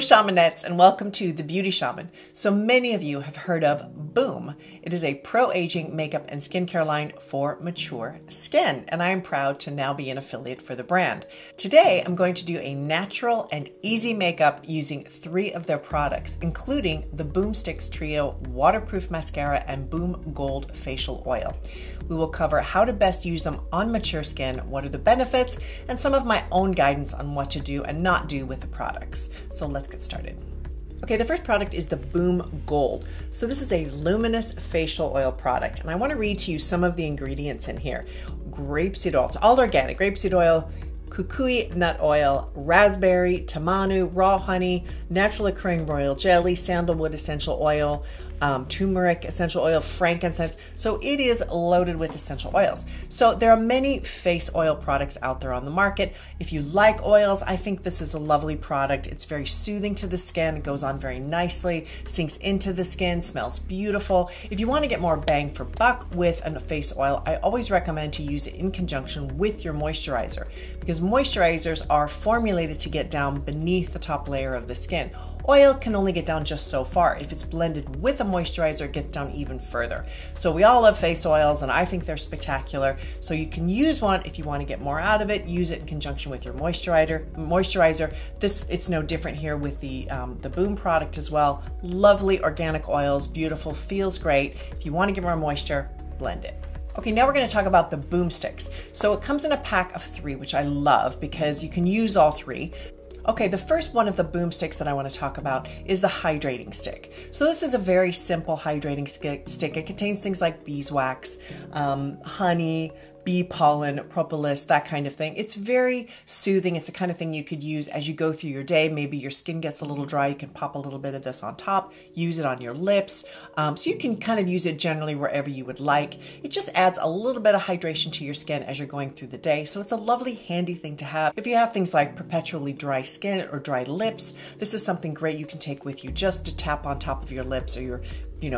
Shamanettes, and welcome to The Beauty Shaman. So many of you have heard of Boom. It is a pro-aging makeup and skincare line for mature skin, and I am proud to now be an affiliate for the brand. Today, I'm going to do a natural and easy makeup using 3 of their products, including the Boom Sticks Trio Waterproof Mascara and Boom Gold Facial Oil. We will cover how to best use them on mature skin, what are the benefits, and some of my own guidance on what to do and not do with the products. So let's get started. Okay, the first product is the Boom Gold. So this is a luminous facial oil product, and I want to read to you some of the ingredients in here. Grapeseed oil, it's all organic, grapeseed oil, kukui nut oil, raspberry, tamanu, raw honey, natural occurring royal jelly, sandalwood essential oil, turmeric essential oil, frankincense. So it is loaded with essential oils. So there are many face oil products out there on the market. If you like oils, I think this is a lovely product. It's very soothing to the skin. It goes on very nicely, sinks into the skin, smells beautiful. If you want to get more bang for buck with a face oil, I always recommend to use it in conjunction with your moisturizer, because moisturizers are formulated to get down beneath the top layer of the skin. Oil can only get down just so far. If it's blended with a moisturizer, it gets down even further. So we all love face oils, and I think they're spectacular. So you can use one if you want to get more out of it. Use it in conjunction with your moisturizer. It's no different here with the Boom product as well. Lovely organic oils, beautiful, feels great. If you want to get more moisture, blend it. Okay, now we're going to talk about the Boom Sticks. So it comes in a pack of 3, which I love because you can use all 3. Okay, the first one of the Boom Sticks that I want to talk about is the Hydrating Stick. So this is a very simple hydrating stick. It contains things like beeswax, honey, bee pollen, propolis, that kind of thing. It's very soothing. It's the kind of thing you could use as you go through your day. Maybe your skin gets a little dry. You can pop a little bit of this on top, use it on your lips. So you can kind of use it generally wherever you would like. It just adds a little bit of hydration to your skin as you're going through the day. So it's a lovely, handy thing to have. If you have things like perpetually dry skin or dry lips, this is something great you can take with you just to tap on top of your lips or your,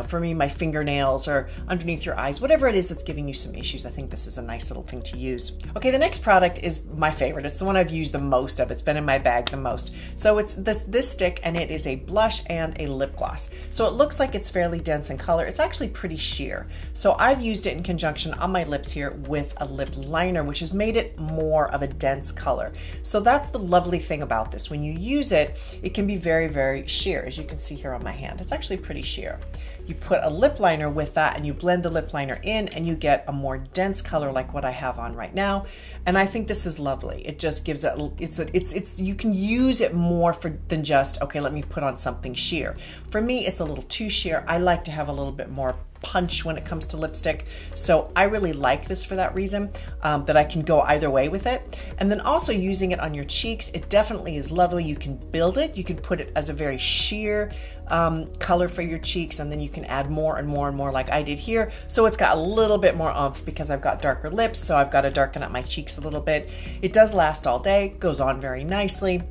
for me, my fingernails or underneath your eyes, whatever it is that's giving you some issues. I think this is a nice little thing to use. Okay, the next product is my favorite. It's the one I've used the most of. It's been in my bag the most. So it's this stick, and it is a blush and a lip gloss. So it looks like it's fairly dense in color. It's actually pretty sheer. So I've used it in conjunction on my lips here with a lip liner, which has made it more of a dense color. So that's the lovely thing about this. When you use it, it can be very, very sheer, as you can see here on my hand. It's actually pretty sheer. You put a lip liner with that and you blend the lip liner in and you get a more dense color like what I have on right now. And I think this is lovely. It just gives it, you can use it more than just, okay, let me put on something sheer. For me, it's a little too sheer. I like to have a little bit more punch when it comes to lipstick. So I really like this for that reason, that I can go either way with it. And then also using it on your cheeks, it definitely is lovely. You can build it. You can put it as a very sheer color for your cheeks, and then you can add more and more and more like I did here. So it's got a little bit more oomph because I've got darker lips, so I've got to darken up my cheeks a little bit. It does last all day, goes on very nicely.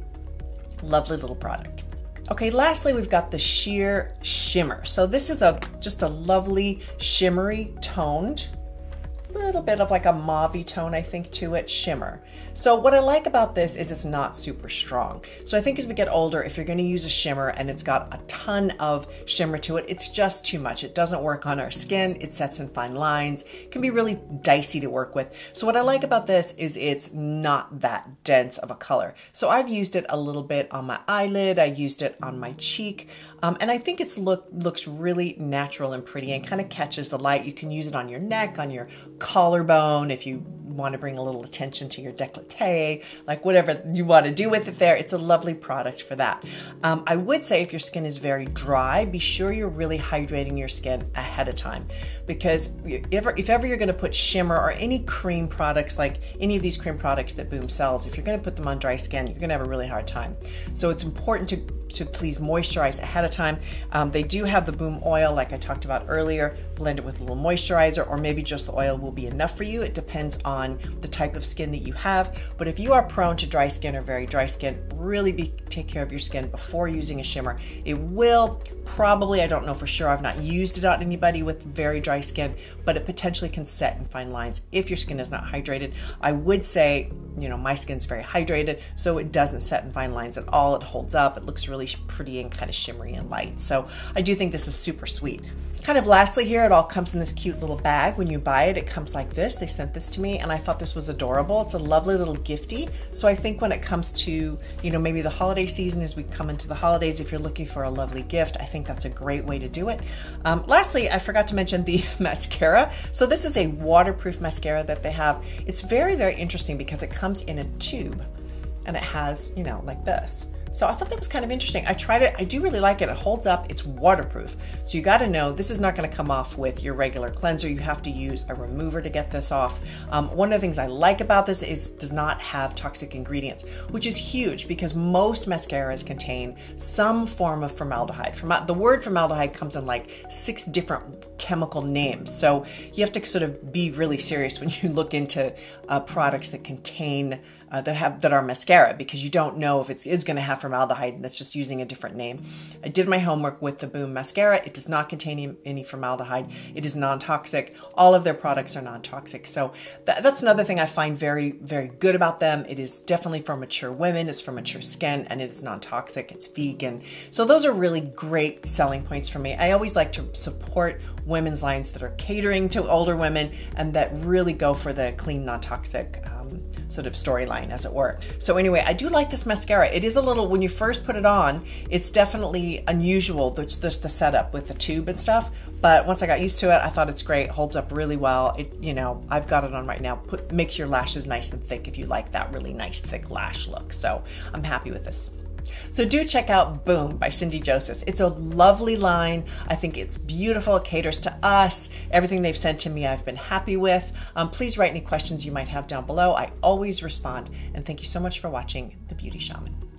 Lovely little product. Okay, lastly, we've got the Sheer Shimmer. So this is just a lovely shimmery toned, little bit of like a mauve-y tone, I think, to it, shimmer. So what I like about this is it's not super strong. So I think as we get older, if you're going to use a shimmer and it's got a ton of shimmer to it, it's just too much. It doesn't work on our skin. It sets in fine lines. It can be really dicey to work with. So what I like about this is it's not that dense of a color. So I've used it a little bit on my eyelid. I used it on my cheek. And I think it looks really natural and pretty and kind of catches the light. You can use it on your neck, on your collarbone, if you want to bring a little attention to your décolleté, like whatever you want to do with it there. It's a lovely product for that. I would say if your skin is very dry, be sure you're really hydrating your skin ahead of time, because if ever you're going to put shimmer or any cream products, like any of these cream products that Boom sells, if you're going to put them on dry skin, you're going to have a really hard time. So it's important to please moisturize ahead of time. They do have the Boom oil, like I talked about earlier. Blend it with a little moisturizer, or maybe just the oil will be enough for you. It depends on the type of skin that you have. But if you are prone to dry skin or very dry skin, really take care of your skin before using a shimmer. It will probably, I don't know for sure, I've not used it on anybody with very dry skin, but it potentially can set in fine lines if your skin is not hydrated. I would say, my skin's very hydrated, so it doesn't set in fine lines at all. It holds up, it looks really really pretty and kind of shimmery and light. So I do think this is super sweet. Kind of lastly here, it all comes in this cute little bag. When you buy it, it comes like this. They sent this to me and I thought this was adorable. It's a lovely little gifty. So I think when it comes to, you know, maybe the holiday season, as we come into the holidays, if you're looking for a lovely gift, I think that's a great way to do it. Lastly, I forgot to mention the mascara. So this is a waterproof mascara that they have. It's very, very interesting because it comes in a tube and it has, you know, like this. So I thought that was kind of interesting. I tried it. I do really like it. It holds up. It's waterproof. So you got to know this is not going to come off with your regular cleanser. You have to use a remover to get this off. One of the things I like about this is it does not have toxic ingredients, which is huge because most mascaras contain some form of formaldehyde. The word formaldehyde comes in like 6 different chemical names. So you have to sort of be really serious when you look into products that contain that are mascara, because you don't know if it is going to have formaldehyde and that's just using a different name. I did my homework with the Boom mascara. It does not contain any formaldehyde. It is non-toxic. All of their products are non-toxic. So that's another thing I find very, very good about them. It is definitely for mature women. It's for mature skin, and it's non-toxic. It's vegan. So those are really great selling points for me. I always like to support women's lines that are catering to older women and that really go for the clean, non-toxic sort of storyline, as it were. So anyway, I do like this mascara. It is a little, when you first put it on, it's definitely unusual, just the setup with the tube and stuff. But once I got used to it, I thought it's great. Holds up really well. It, you know, I've got it on right now. Makes your lashes nice and thick if you like that really nice thick lash look. So I'm happy with this. So do check out Boom by Cindy Josephs. It's a lovely line. I think it's beautiful. It caters to us. Everything they've sent to me, I've been happy with. Please write any questions you might have down below. I always respond. And thank you so much for watching The Beauty Shaman.